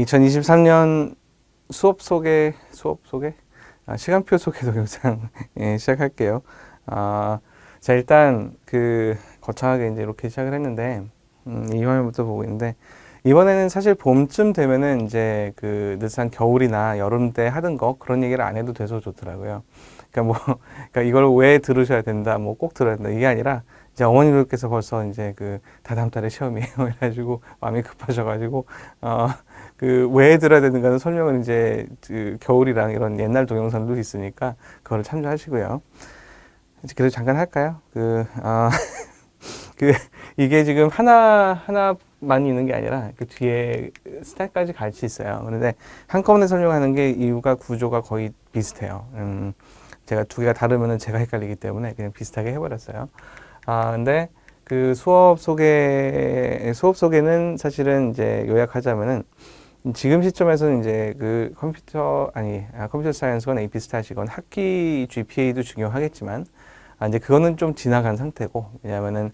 2023년 수업 소개, 시간표 소개 동영상 시작할게요. 자, 일단 거창하게 이제 이렇게 시작을 했는데, 이 화면부터 보고 있는데, 이번에는 사실 봄쯤 되면은 이제 늦은 겨울이나 여름 때 하던 거 그런 얘기를 안 해도 돼서 좋더라고요. 그러니까 이걸 왜 들으셔야 된다, 뭐 꼭 들어야 된다 이게 아니라 이제 어머니들께서 벌써 이제 다다음 달에 시험이에요. 그래가지고 마음이 급하셔가지고 왜 들어야 되는가는 설명은 이제 겨울이랑 이런 옛날 동영상도 있으니까 그거를 참조하시고요. 그래도 잠깐 할까요? 이게 지금 하나만 있는 게 아니라 그 뒤에 스탯까지 같이 있어요. 그런데 한꺼번에 설명하는 게 이유가 구조가 거의 비슷해요. 제가 두 개가 다르면은 제가 헷갈리기 때문에 그냥 비슷하게 해버렸어요. 근데 수업 소개는 사실은 이제 요약하자면은 지금 시점에서는 이제 컴퓨터 사이언스건 AP 스탯이건 학기 GPA도 중요하겠지만 이제 그거는 좀 지나간 상태고, 왜냐면은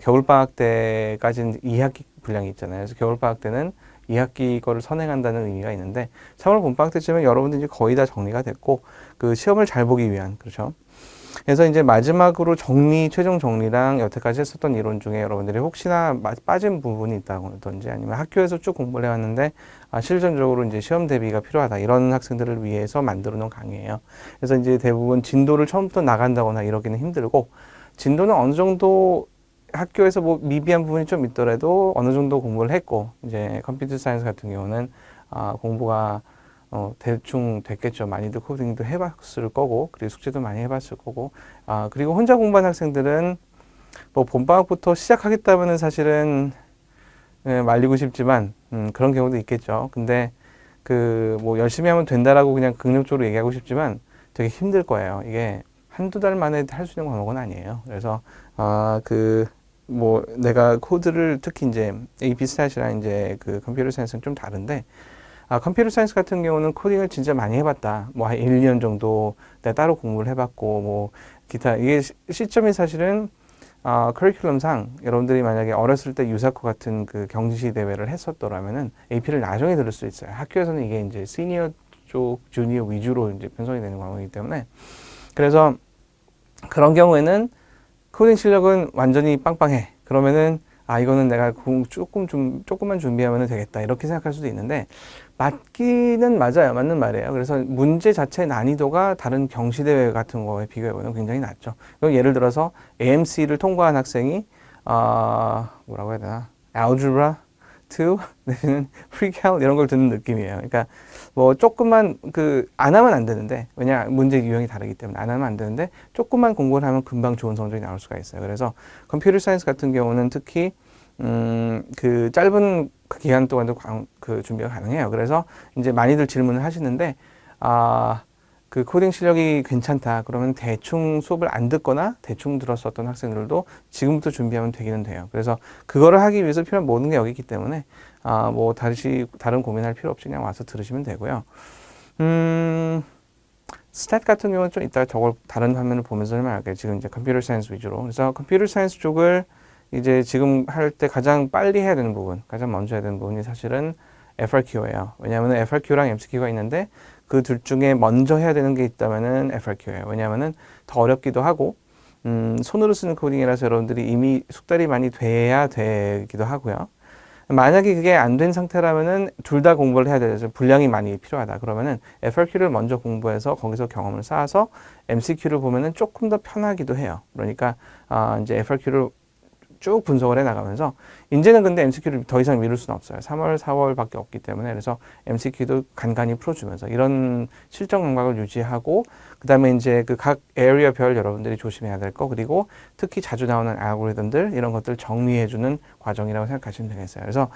겨울방학 때까지는 2학기 분량이 있잖아요. 그래서 겨울방학 때는 2학기 거를 선행한다는 의미가 있는데 3월 봄방학 때쯤에 여러분들이 이제 거의 다 정리가 됐고 시험을 잘 보기 위한, 그렇죠? 그래서 이제 마지막으로 최종 정리랑 여태까지 했었던 이론 중에 여러분들이 혹시나 빠진 부분이 있다든지 아니면 학교에서 쭉 공부를 해왔는데 실전적으로 이제 시험 대비가 필요하다, 이런 학생들을 위해서 만들어 놓은 강의예요. 그래서 이제 대부분 진도를 처음부터 나간다거나 이러기는 힘들고, 진도는 어느 정도 학교에서 뭐 미비한 부분이 좀 있더라도 어느 정도 공부를 했고, 이제 컴퓨터 사이언스 같은 경우는 공부가 대충 됐겠죠. 많이들 코딩도 해봤을 거고, 그리고 숙제도 많이 해봤을 거고, 그리고 혼자 공부한 학생들은 뭐 봄방학부터 시작하겠다면은 사실은 말리고 싶지만 그런 경우도 있겠죠. 근데 뭐 열심히 하면 된다라고 그냥 긍정적으로 얘기하고 싶지만 되게 힘들 거예요. 이게 한두 달 만에 할 수 있는 과목은 아니에요. 그래서 뭐 내가 코드를 특히 이제 AP 스탯이랑 이제 컴퓨터 사이언스는 좀 다른데, 컴퓨터 사이언스 같은 경우는 코딩을 진짜 많이 해봤다. 뭐 한 1, 2년 정도 내가 따로 공부를 해봤고, 뭐 기타, 이게 시점이 사실은 커리큘럼상 여러분들이 만약에 어렸을 때 유사코 같은 경시 대회를 했었더라면은 AP를 나중에 들을 수 있어요. 학교에서는 이게 이제 시니어 쪽, 주니어 위주로 이제 편성이 되는 과목이기 때문에, 그래서 그런 경우에는 코딩 실력은 완전히 빵빵해. 그러면은 이거는 내가 조금만 준비하면 되겠다, 이렇게 생각할 수도 있는데, 맞기는 맞아요. 맞는 말이에요. 그래서 문제 자체 난이도가 다른 경시대회 같은 거에 비교해보면 굉장히 낮죠. 예를 들어서 AMC를 통과한 학생이 뭐라고 해야 되나, Algebra 2 내지는 Pre-Cal 이런 걸 듣는 느낌이에요. 그러니까 뭐 조금만 안 하면 안 되는데, 왜냐 문제 유형이 다르기 때문에 안 하면 안 되는데 조금만 공부를 하면 금방 좋은 성적이 나올 수가 있어요. 그래서 컴퓨터 사이언스 같은 경우는 특히 짧은 기간 동안도 준비가 가능해요. 그래서 이제 많이들 질문을 하시는데, 코딩 실력이 괜찮다 그러면 대충 수업을 안 듣거나 대충 들었었던 학생들도 지금부터 준비하면 되기는 돼요. 그래서 그거를 하기 위해서 필요한 모든 게 여기 있기 때문에 뭐 다른 고민할 필요 없이 그냥 와서 들으시면 되고요. 스탯 같은 경우는 좀 이따가 저걸 다른 화면을 보면서 설명할게요. 지금 이제 컴퓨터 사이언스 위주로. 그래서 컴퓨터 사이언스 쪽을 이제 지금 할 때 가장 빨리 해야 되는 부분, 가장 먼저 해야 되는 부분이 사실은 FRQ예요. 왜냐하면 FRQ랑 MCQ가 있는데 그 둘 중에 먼저 해야 되는 게 있다면은 FRQ예요. 왜냐하면은 더 어렵기도 하고, 손으로 쓰는 코딩이라서 여러분들이 이미 숙달이 많이 돼야 되기도 하고요. 만약에 그게 안 된 상태라면은 둘 다 공부를 해야 되죠. 분량이 많이 필요하다. 그러면은 FRQ를 먼저 공부해서 거기서 경험을 쌓아서 MCQ를 보면은 조금 더 편하기도 해요. 그러니까 이제 FRQ를 쭉 분석을 해 나가면서, 이제는 근데 MCQ를 더 이상 미룰 수는 없어요. 3월, 4월밖에 없기 때문에. 그래서 MCQ도 간간히 풀어주면서 이런 실전 감각을 유지하고, 그 다음에 이제 각 에리어별 여러분들이 조심해야 될 거, 그리고 특히 자주 나오는 알고리즘들, 이런 것들 정리해주는 과정이라고 생각하시면 되겠어요. 그래서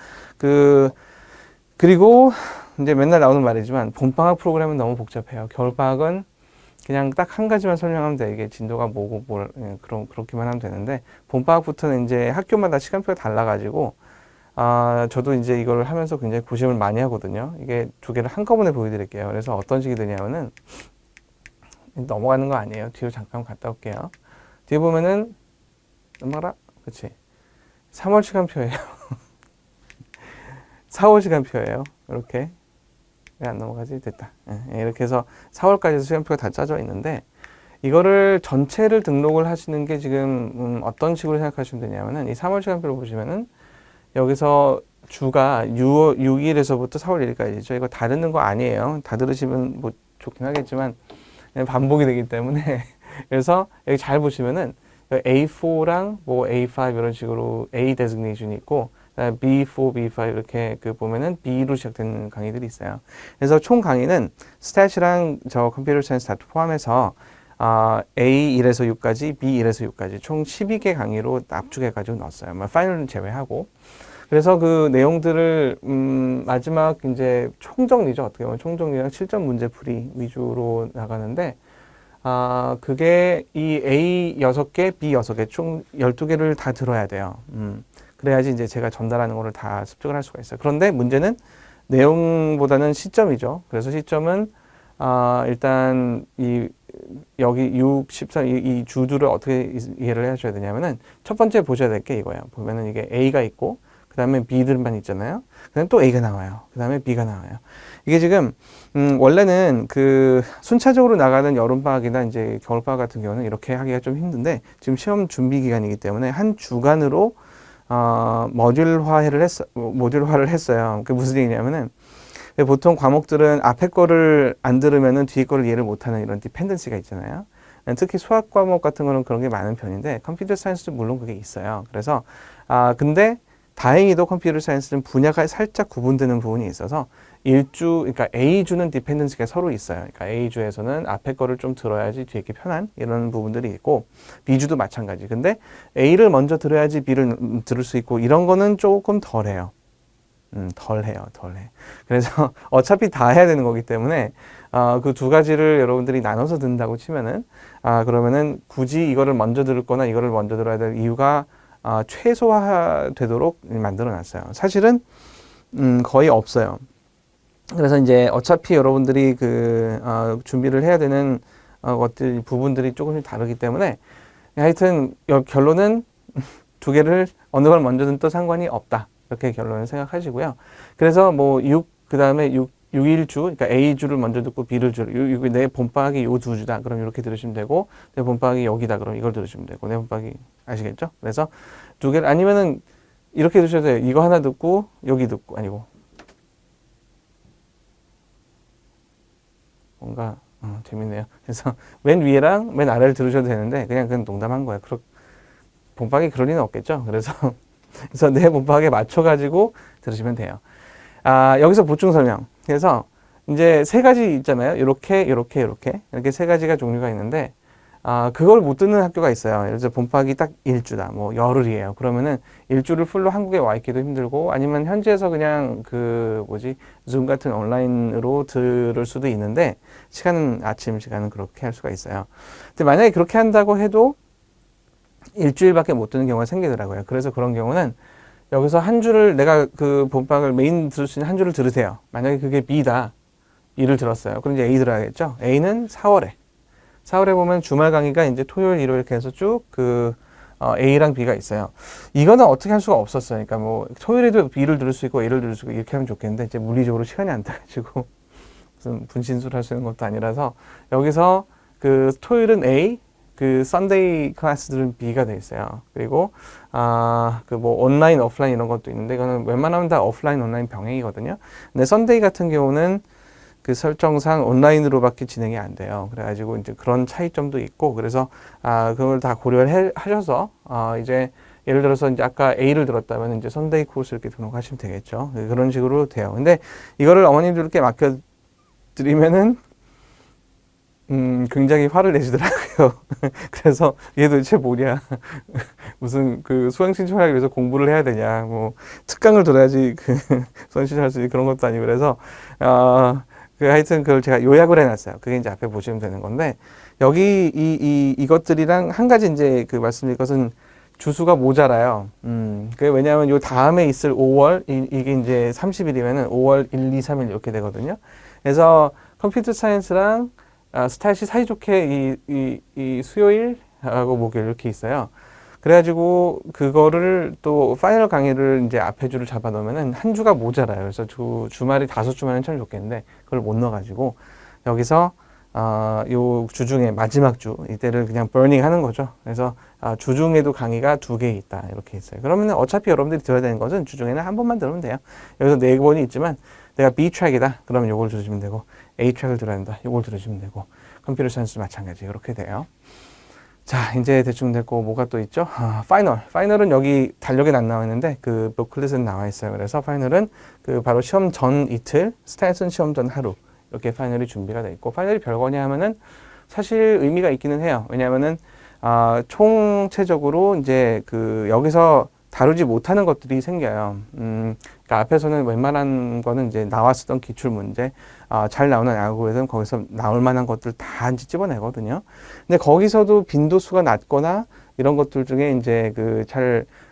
그리고 이제 맨날 나오는 말이지만 봄방학 프로그램은 너무 복잡해요. 겨울방학은 그냥 딱 한 가지만 설명하면 돼. 이게 진도가 뭐고 그렇게만 하면 되는데, 봄방학부터는 이제 학교마다 시간표가 달라가지고, 저도 이제 이걸 하면서 굉장히 고심을 많이 하거든요. 이게 두 개를 한꺼번에 보여드릴게요. 그래서 어떤 식이 되냐면은, 넘어가는 거 아니에요. 뒤로 잠깐 갔다 올게요. 뒤에 보면은, 넘어가라. 그치. 3월 시간표예요. 4월 시간표예요. 이렇게. 왜 안 넘어가지? 됐다. 이렇게 해서 4월까지 시간표가 다 짜져 있는데, 이거를 전체를 등록을 하시는 게 지금 어떤 식으로 생각하시면 되냐면은, 이 3월 시간표를 보시면은 여기서 주가 6일에서부터 4월 1일까지죠. 이거 다 듣는 거 아니에요. 다 들으시면 뭐 좋긴 하겠지만 반복이 되기 때문에 그래서 여기 잘 보시면은 A4랑 뭐 A5 이런 식으로 A 데지그네이션이 있고 B4, B5 이렇게 그 보면은 B로 시작되는 강의들이 있어요. 그래서 총 강의는 스탯이랑 저 컴퓨터 사이언스 다 포함해서 A1에서 6까지, B1에서 6까지 총 12개 강의로 압축해가지고 넣었어요. 파이널은 제외하고. 그래서 그 내용들을 마지막 이제 총정리죠. 어떻게 보면 총정리랑 실전 문제풀이 위주로 나가는데 그게 이 A 6개, B 6개 총 12개를 다 들어야 돼요. 그래야지 이제 제가 전달하는 거를 다 습득을 할 수가 있어요. 그런데 문제는 내용보다는 시점이죠. 그래서 시점은 일단 여기 6, 13, 이 주들을 어떻게 이해를 하셔야 되냐면은 첫 번째 보셔야 될 게 이거예요. 보면은 이게 A가 있고 그 다음에 B들만 있잖아요. 그 다음에 또 A가 나와요. 그 다음에 B가 나와요. 이게 지금, 원래는 그 순차적으로 나가는 여름방학이나 이제 겨울방학 같은 경우는 이렇게 하기가 좀 힘든데 지금 시험 준비 기간이기 때문에 한 주간으로, 모듈화를 했어요. 그게 무슨 얘기냐면은 보통 과목들은 앞에 거를 안 들으면은 뒤에 거를 이해를 못하는 이런 디펜던시가 있잖아요. 특히 수학 과목 같은 거는 그런 게 많은 편인데 컴퓨터 사이언스도 물론 그게 있어요. 그래서, 근데 다행히도 컴퓨터 사이언스는 분야가 살짝 구분되는 부분이 있어서 그러니까 A주는 디펜던시가 서로 있어요. 그러니까 A주에서는 앞에 거를 좀 들어야지 뒤에 게 편한 이런 부분들이 있고 B주도 마찬가지. 근데 A를 먼저 들어야지 B를 들을 수 있고 이런 거는 조금 덜해요. 덜해. 그래서 어차피 다 해야 되는 거기 때문에 그 두 가지를 여러분들이 나눠서 듣는다고 치면은 그러면은 굳이 이거를 먼저 들을 거나 이거를 먼저 들어야 될 이유가 최소화되도록 만들어 놨어요. 사실은 거의 없어요. 그래서 이제 어차피 여러분들이 준비를 해야 되는 부분들이 조금씩 다르기 때문에 하여튼 결론은 두 개를 어느 걸 먼저 듣도 상관이 없다. 이렇게 결론을 생각하시고요. 그래서 뭐 그 다음에 6일주, 그러니까 A주를 먼저 듣고 B를 내 본방학이 요 두 주다. 그럼 이렇게 들으시면 되고, 내 본방학이 여기다. 그럼 이걸 들으시면 되고, 내 본방학이, 아시겠죠? 그래서 두 개를, 아니면은 이렇게 들으셔도 돼요. 이거 하나 듣고, 여기 듣고, 아니고. 뭔가, 재밌네요. 그래서 맨 위에랑 맨 아래를 들으셔도 되는데, 그건 농담한 거예요. 본방학이 그럴 리는 없겠죠? 그래서 내 본방학에 맞춰가지고 들으시면 돼요. 여기서 보충 설명. 그래서 이제 세 가지 있잖아요. 이렇게 세 가지가 종류가 있는데, 그걸 못 듣는 학교가 있어요. 예를 들어 본방학이 딱 일주다. 뭐 열흘이에요. 그러면은 일주를 풀로 한국에 와 있기도 힘들고, 아니면 현지에서 그냥 줌 같은 온라인으로 들을 수도 있는데, 아침 시간은 그렇게 할 수가 있어요. 근데 만약에 그렇게 한다고 해도 일주일밖에 못 듣는 경우가 생기더라고요. 그래서 그런 경우는 여기서 한 주를 내가 그 본방을 메인 들을 수 있는 한 주를 들으세요. 만약에 그게 B다. E를 들었어요. 그럼 이제 A 들어야겠죠. A는 4월에 보면 주말 강의가 이제 토요일, 일요일 이렇게 해서 쭉 A랑 B가 있어요. 이거는 어떻게 할 수가 없었어요. 그러니까 뭐 토요일에도 B를 들을 수 있고 A를 들을 수 있고 이렇게 하면 좋겠는데 이제 물리적으로 시간이 안 돼가지고 무슨 분신술 할 수 있는 것도 아니라서 여기서 그 토요일은 A, 그 썬데이 클래스들은 B가 돼 있어요. 그리고 뭐 온라인, 오프라인 이런 것도 있는데 이거는 웬만하면 다 오프라인, 온라인 병행이거든요. 근데 썬데이 같은 경우는 그 설정상 온라인으로밖에 진행이 안 돼요. 그래가지고 이제 그런 차이점도 있고 그래서 그걸 다 고려를 하셔서 이제 예를 들어서 이제 아까 A를 들었다면 이제 썬데이 코र्스 이렇게 등록하시면 되겠죠. 그런 식으로 돼요. 근데 이거를 어머님들께 맡겨드리면은 굉장히 화를 내시더라고요. 그래서 얘 도대체 뭐냐. 무슨 수강 신청하기 위해서 공부를 해야 되냐. 뭐, 특강을 들어야지 수강 신청할 수 있는 그런 것도 아니고 그래서, 하여튼 그걸 제가 요약을 해놨어요. 그게 이제 앞에 보시면 되는 건데, 여기 이것들이랑 한 가지 이제 말씀드릴 것은 주수가 모자라요. 그게 왜냐하면 요 다음에 있을 5월, 이게 이제 30일이면은 5월 1, 2, 3일 이렇게 되거든요. 그래서 컴퓨터 사이언스랑 스탯이 사이좋게 이 수요일하고 목요일 이렇게 있어요. 그래가지고 그거를 또 파이널 강의를 이제 앞에 주를 잡아 놓으면은 한 주가 모자라요. 그래서 주말이 5주만은 참 좋겠는데 그걸 못 넣어가지고 여기서 요 주중에 마지막 주 이때를 그냥 버닝 하는 거죠. 그래서 주중에도 강의가 2개 있다 이렇게 있어요. 그러면 어차피 여러분들이 들어야 되는 것은 주중에는 한 번만 들으면 돼요. 여기서 4번이 있지만 내가 B 트랙이다 그러면 요걸 들으시면 되고 A 트랙을 들어야 된다 요걸 들으시면 되고 컴퓨터 사이언스 마찬가지 이렇게 돼요. 자, 이제 대충 됐고 뭐가 또 있죠? 파이널은 여기 달력에 안 나와 있는데 그 부클릿은 나와 있어요. 그래서 파이널은 그 바로 시험 전 이틀, 스탠슨 시험 전 하루 이렇게 파이널이 준비가 돼 있고 파이널이 별거냐 하면은 사실 의미가 있기는 해요. 왜냐하면은 총체적으로 이제 그 여기서 다루지 못하는 것들이 생겨요. 그러니까 앞에서는 웬만한 거는 이제 나왔었던 기출 문제, 잘 나오는 알고리즘 거기서 나올 만한 것들 다 이제 집어내거든요. 근데 거기서도 빈도수가 낮거나 이런 것들 중에 이제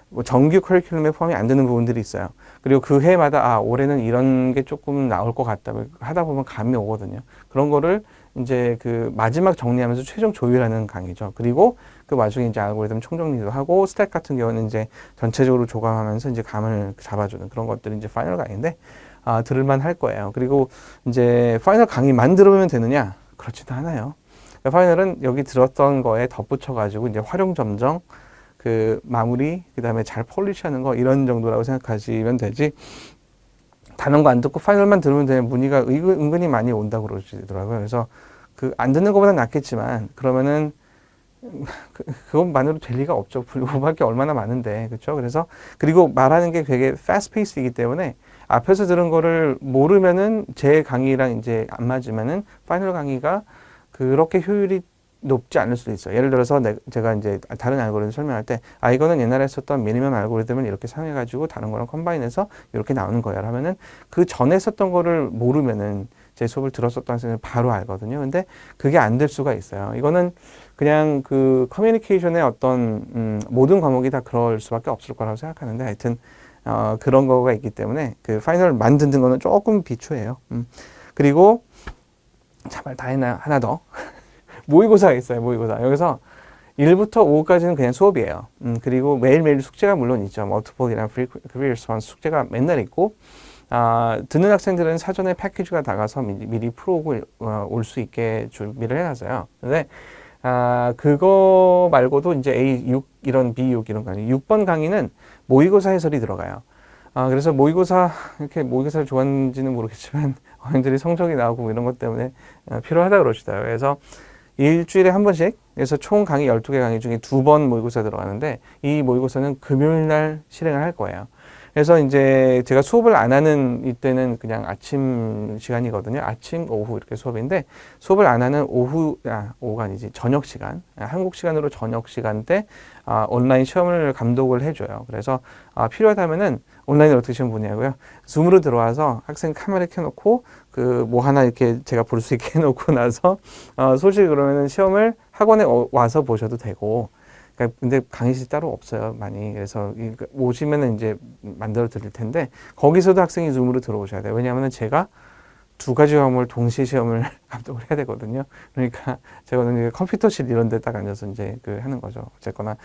뭐 정규 커리큘럼에 포함이 안 되는 부분들이 있어요. 그리고 그 해마다 올해는 이런 게 조금 나올 것 같다 하다 보면 감이 오거든요. 그런 거를 이제 그 마지막 정리하면서 최종 조율하는 강의죠. 그리고 그 와중에 이제 알고리즘 총정리도 하고 스택 같은 경우는 이제 전체적으로 조감하면서 이제 감을 잡아주는 그런 것들이 이제 파이널 강의인데 들을만 할 거예요. 그리고 이제 파이널 강의만 들으면 되느냐? 그렇지도 않아요. 그러니까 파이널은 여기 들었던 거에 덧붙여 가지고 이제 활용 점정 그 마무리 그다음에 잘 폴리시하는 거 이런 정도라고 생각하시면 되지. 다른 거 안 듣고 파이널만 들으면 되는 문의가 은근히 많이 온다고 그러시더라고요. 그래서 그 안 듣는 것보다 낫겠지만 그러면은 그것만으로 될 리가 없죠. 불고할 게 얼마나 많은데, 그렇죠? 그래서 그리고 말하는 게 되게 fast paced이기 때문에 앞에서 들은 거를 모르면은 제 강의랑 이제 안 맞으면은 파이널 강의가 그렇게 효율이 높지 않을 수도 있어요. 예를 들어서 제가 이제 다른 알고리즘 설명할 때 이거는 옛날에 썼던 미니멈 알고리즘을 이렇게 사용해가지고 다른 거랑 컴바인해서 이렇게 나오는 거야 하면은 그 전에 썼던 거를 모르면은 제 수업을 들었었던 학생은 바로 알거든요. 근데 그게 안 될 수가 있어요. 이거는 그냥 그 커뮤니케이션의 어떤 모든 과목이 다 그럴 수밖에 없을 거라고 생각하는데 하여튼 그런 거가 있기 때문에 그 파이널 만드는 거는 조금 비추해요. 그리고 참말 다 했나 하나 더 모의고사가 있어요. 모의고사 여기서 1부터 5까지는 그냥 수업이에요. 그리고 매일매일 숙제가 물론 있죠. 멀티플이나 프리 리스폰스 숙제가 맨날 있고 듣는 학생들은 사전에 패키지가 나가서 미리 풀어오고 올 수 있게 준비를 해놨어요. 근데 그거 말고도 이제 A6 이런 B6 이런 강의 6번 강의는 모의고사 해설이 들어가요. 그래서 이렇게 모의고사를 좋아하는지는 모르겠지만 어른들이 성적이 나오고 이런 것 때문에 필요하다 그러시더라고요. 그래서 일주일에 한 번씩 그래서 총 강의 12개 강의 중에 2번 모의고사 들어가는데 이 모의고사는 금요일 날 실행을 할 거예요. 그래서 이제 제가 수업을 안 하는 이때는 그냥 아침 시간이거든요. 아침, 오후 이렇게 수업인데 수업을 안 하는 오후가 아니지 저녁 시간, 한국 시간으로 저녁 시간대 온라인 시험을 감독을 해줘요. 그래서 필요하다면은 온라인으로 어떻게 시험 보냐고요. 줌으로 들어와서 학생 카메라 켜놓고 그 뭐 하나 이렇게 제가 볼 수 있게 해놓고 나서 솔직히 그러면은 시험을 학원에 와서 보셔도 되고. 그러니까 근데 강의실 따로 없어요, 많이. 그래서 오시면은 이제 만들어 드릴 텐데 거기서도 학생이 줌으로 들어오셔야 돼요. 왜냐하면 제가 2가지 과목을 동시에 시험을 감독을 해야 되거든요. 그러니까 제가는 컴퓨터실 이런 데 딱 앉아서 이제 하는 거죠. 어쨌거나.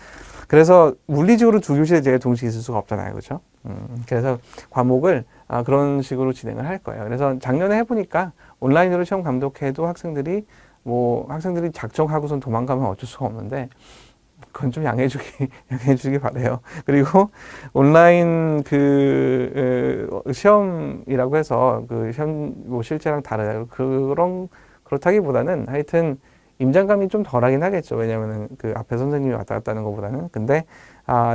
그래서 물리적으로 2교실에 제가 동시에 있을 수가 없잖아요. 그렇죠? 그래서 과목을 그런 식으로 진행을 할 거예요. 그래서 작년에 해보니까 온라인으로 시험 감독해도 학생들이 작정하고선 도망가면 어쩔 수가 없는데 그건 좀 양해해주기 바래요. 그리고 온라인 시험이라고 해서 시험 뭐 실제랑 다르다. 그렇다기보다는 하여튼 임장감이 좀 덜하긴 하겠죠. 왜냐면은 앞에 선생님이 왔다 갔다 하는 것보다는. 근데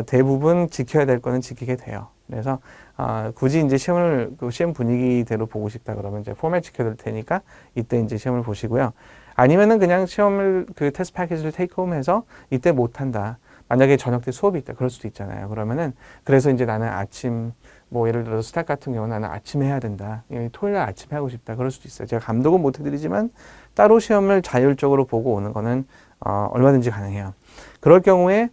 대부분 지켜야 될 거는 지키게 돼요. 그래서 굳이 이제 시험 분위기대로 보고 싶다 그러면 이제 포맷 지켜야 될 테니까 이때 이제 시험을 보시고요. 아니면은 그냥 시험을 테스트 패키지를 테이크홈 해서 이때 못한다. 만약에 저녁 때 수업이 있다. 그럴 수도 있잖아요. 그러면은 그래서 이제 나는 아침 뭐 예를 들어서 스탁 같은 경우는 나는 아침에 해야 된다. 토요일 날 아침에 하고 싶다. 그럴 수도 있어요. 제가 감독은 못 해드리지만 따로 시험을 자율적으로 보고 오는 거는 얼마든지 가능해요. 그럴 경우에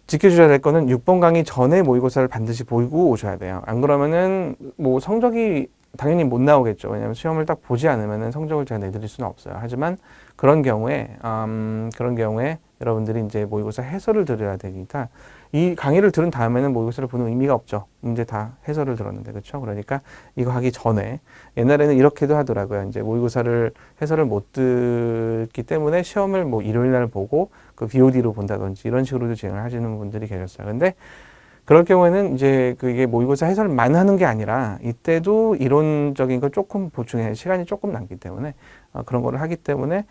지켜주셔야 될 거는 6번 강의 전에 모의고사를 반드시 보고 오셔야 돼요. 안 그러면은 뭐 성적이 당연히 못 나오겠죠. 왜냐하면 시험을 딱 보지 않으면 성적을 제가 내드릴 수는 없어요. 하지만 그런 경우에 여러분들이 이제 모의고사 해설을 들어야 되니까 이 강의를 들은 다음에는 모의고사를 보는 의미가 없죠. 문제 다 해설을 들었는데, 그렇죠? 그러니까 이거 하기 전에 옛날에는 이렇게도 하더라고요. 이제 모의고사를 해설을 못 듣기 때문에 시험을 뭐 일요일 날 보고 그 BOD로 본다든지 이런 식으로도 진행을 하시는 분들이 계셨어요. 근데 그럴 경우에는 이제 그게 모의고사 해설만 하는 게 아니라 이때도 이론적인 걸 조금 보충해 시간이 조금 남기 때문에 그런 거를 하기 때문에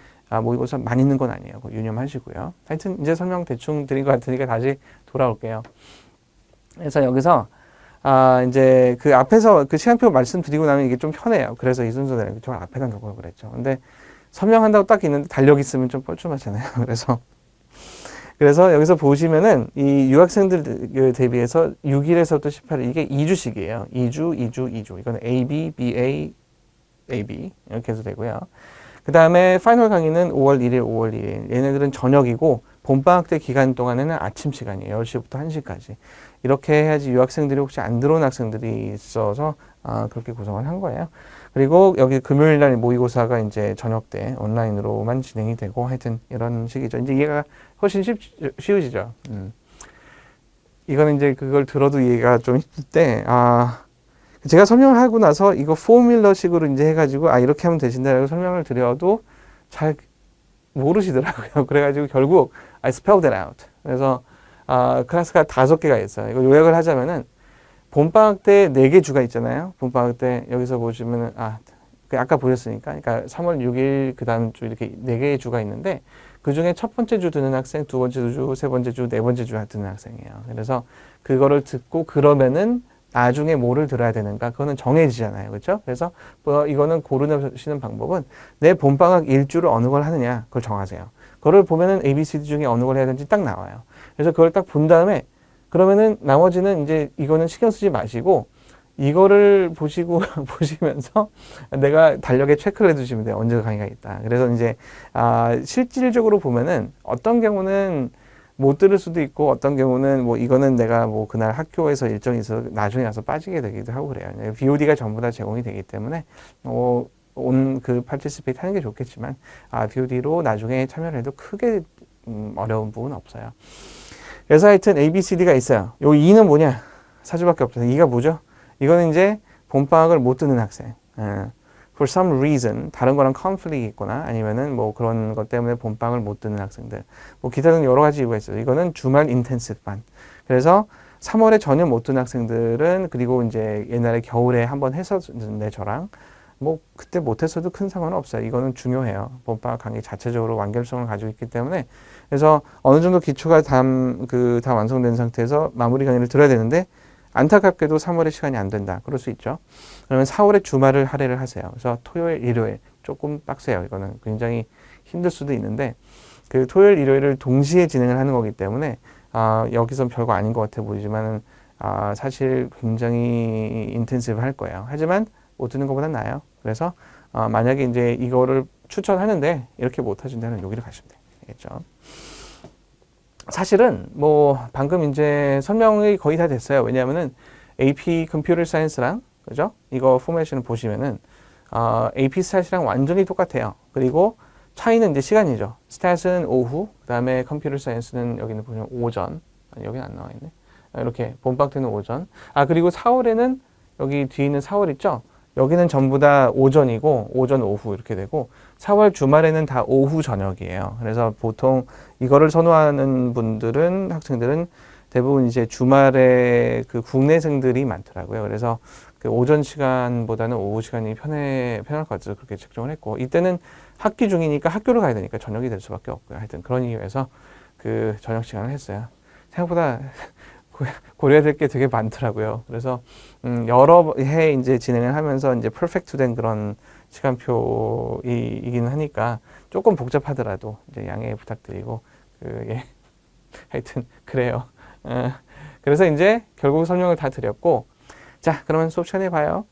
모의고사만 있는 건 아니에요. 유념하시고요. 하여튼 이제 설명 대충 드린 것 같으니까 다시 돌아올게요. 그래서 여기서 이제 그 앞에서 그 시간표 말씀드리고 나면 이게 좀 편해요. 그래서 이 순서대로 저 앞에다 놓고 그랬죠. 근데 설명한다고 딱 있는데 달력 있으면 좀 뻘쭘하잖아요. 그래서 여기서 보시면은 이 유학생들 대비해서 6일에서부터 18일 이게 2주씩이에요. 2주. 이거는 A, B, B, A, A, B 이렇게 해서 되고요. 그 다음에 파이널 강의는 5월 1일, 5월 2일. 얘네들은 저녁이고 봄방학 때 기간 동안에는 아침 시간이에요. 10시부터 1시까지. 이렇게 해야지 유학생들이 혹시 안 들어온 학생들이 있어서 그렇게 구성을 한 거예요. 그리고 여기 금요일 날 모의고사가 이제 저녁 때 온라인으로만 진행이 되고 하여튼 이런 식이죠. 이제 이해가 훨씬 쉬우시죠. 이거는 이제 그걸 들어도 이해가 좀 힘들 때, 제가 설명을 하고 나서 이거 포뮬러식으로 이제 해가지고, 이렇게 하면 되신다라고 설명을 드려도 잘 모르시더라고요. 그래가지고 결국, I spelled it out. 그래서, 클래스가 5개가 있어요. 이거 요약을 하자면은, 봄방학 때 4개 주가 있잖아요. 봄방학 때 여기서 보시면은, 아까 보셨으니까. 그러니까 3월 6일 그 다음 주 이렇게 4개의 주가 있는데, 그 중에 첫 번째 주 듣는 학생, 두 번째 주, 세 번째 주, 네 번째 주 듣는 학생이에요. 그래서 그거를 듣고 그러면은 나중에 뭐를 들어야 되는가? 그거는 정해지잖아요. 그렇죠? 그래서 이거는 고르시는 방법은 내 봄방학 일주를 어느 걸 하느냐, 그걸 정하세요. 그걸 보면은 ABCD 중에 어느 걸 해야 되는지 딱 나와요. 그래서 그걸 딱 본 다음에 그러면은 나머지는 이제 이거는 신경 쓰지 마시고 이거를 보시면서 내가 달력에 체크를 해두시면 돼요. 언제 강의가 있다. 그래서 이제, 실질적으로 보면은 어떤 경우는 못 들을 수도 있고 어떤 경우는 뭐 이거는 내가 뭐 그날 학교에서 일정이 있어서 나중에 가서 빠지게 되기도 하고 그래요. BOD가 전부 다 제공이 되기 때문에, 온 그 파티시페이트 하는 게 좋겠지만, BOD로 나중에 참여를 해도 크게, 어려운 부분은 없어요. 그래서 하여튼 ABCD가 있어요. 요 2는 뭐냐? 4주밖에 없어요. 2가 뭐죠? 이거는 이제 봄방학을 못 듣는 학생. For some reason, 다른 거랑 conflict이 있거나 아니면은 뭐 그런 것 때문에 봄방학을 못 듣는 학생들. 뭐 기타는 여러 가지 이유가 있어요. 이거는 주말 인텐시브 반. 그래서 3월에 전혀 못 듣는 학생들은 그리고 이제 옛날에 겨울에 한번 했었는데 저랑 뭐 그때 못했어도 큰 상관은 없어요. 이거는 중요해요. 봄방학 강의 자체적으로 완결성을 가지고 있기 때문에 그래서 어느 정도 기초가 다 완성된 상태에서 마무리 강의를 들어야 되는데 안타깝게도 3월에 시간이 안 된다. 그럴 수 있죠. 그러면 4월에 주말을 할애를 하세요. 그래서 토요일, 일요일 조금 빡세요. 이거는 굉장히 힘들 수도 있는데 그 토요일, 일요일을 동시에 진행을 하는 거기 때문에 여기선 별거 아닌 것 같아 보이지만은 사실 굉장히 인텐시브 할 거예요. 하지만 못 듣는 것보단 나아요. 그래서 만약에 이제 이거를 추천하는데 이렇게 못 하신다면 여기를 가시면 되겠죠. 사실은 뭐 방금 이제 설명이 거의 다 됐어요. 왜냐하면은 AP 컴퓨터 사이언스랑 그죠? 이거 포메이션을 보시면은 AP 스탯이랑 완전히 똑같아요. 그리고 차이는 이제 시간이죠. 스탯은 오후, 그다음에 컴퓨터 사이언스는 여기는 보시면 오전. 아니, 여기는 안 나와 있네. 이렇게 봄방 때는 오전. 그리고 4월에는 여기 뒤에 있는 4월 있죠? 여기는 전부 다 오전이고 오전 오후 이렇게 되고 4월 주말에는 다 오후 저녁이에요. 그래서 보통 이거를 선호하는 분들은 학생들은 대부분 이제 주말에 그 국내생들이 많더라고요. 그래서 그 오전 시간보다는 오후 시간이 편할 것 같아서 그렇게 책정을 했고 이때는 학기 중이니까 학교를 가야 되니까 저녁이 될 수밖에 없고요. 하여튼 그런 이유에서 그 저녁 시간을 했어요. 생각보다 고려해야 될 게 되게 많더라고요. 그래서 여러 해 이제 진행을 하면서 이제 퍼펙트 된 그런 시간표이긴 하니까 조금 복잡하더라도 이제 양해 부탁드리고 하여튼 그래요. 그래서 이제 결국 설명을 다 드렸고 자 그러면 수업 시간에 봐요.